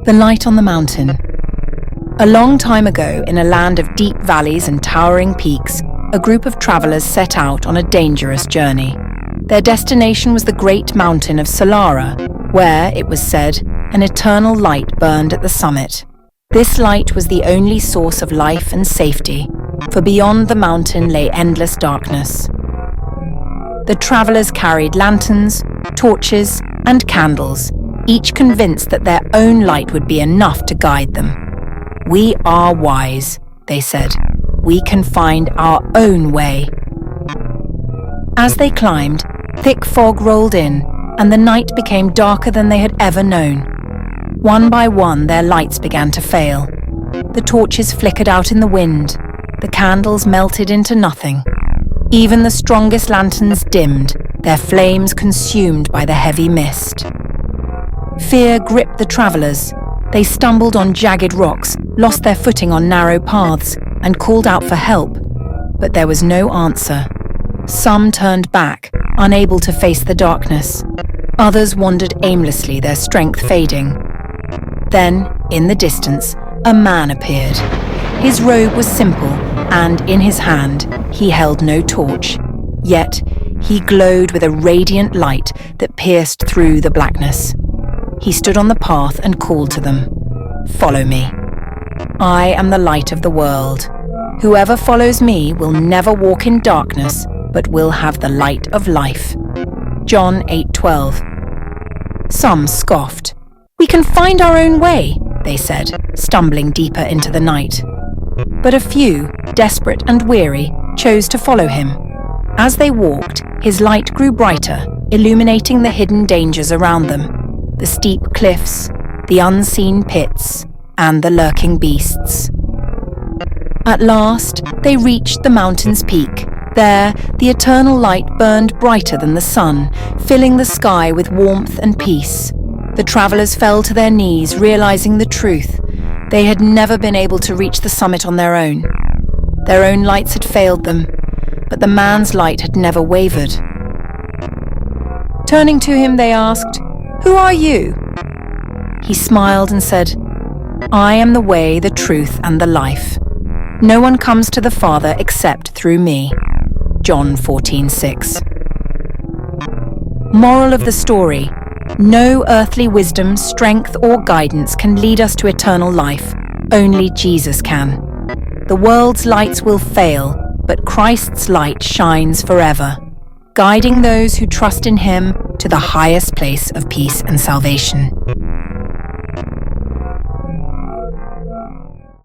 The Light on the Mountain. A long time ago, in a land of deep valleys and towering peaks, a group of travelers set out on a dangerous journey. Their destination was the great mountain of Solara, where, it was said, an eternal light burned at the summit. This light was the only source of life and safety, for beyond the mountain lay endless darkness. The travelers carried lanterns, torches, and candles, each convinced that their own light would be enough to guide them. "We are wise," they said. "We can find our own way." As they climbed, thick fog rolled in, and the night became darker than they had ever known. One by one, their lights began to fail. The torches flickered out in the wind. The candles melted into nothing. Even the strongest lanterns dimmed, their flames consumed by the heavy mist. Fear gripped the travelers. They stumbled on jagged rocks, lost their footing on narrow paths, and called out for help. But there was no answer. Some turned back, unable to face the darkness. Others wandered aimlessly, their strength fading. Then, in the distance, a man appeared. His robe was simple, and in his hand, he held no torch. Yet, he glowed with a radiant light that pierced through the blackness. He stood on the path and called to them, "Follow me. I am the light of the world. Whoever follows me will never walk in darkness, but will have the light of life." John 8:12. Some scoffed. "We can find our own way," they said, stumbling deeper into the night. But a few, desperate and weary, chose to follow him. As they walked, his light grew brighter, illuminating the hidden dangers around them. The steep cliffs, the unseen pits, and the lurking beasts. At last, they reached the mountain's peak. There, the eternal light burned brighter than the sun, filling the sky with warmth and peace. The travelers fell to their knees, realizing the truth. They had never been able to reach the summit on their own. Their own lights had failed them, but the man's light had never wavered. Turning to him, they asked, "Who are you?" He smiled and said, "I am the way, the truth, and the life. No one comes to the Father except through me." John 14:6. Moral of the story: no earthly wisdom, strength, or guidance can lead us to eternal life. Only Jesus can. The world's lights will fail, but Christ's light shines forever, guiding those who trust in him to the highest place of peace and salvation.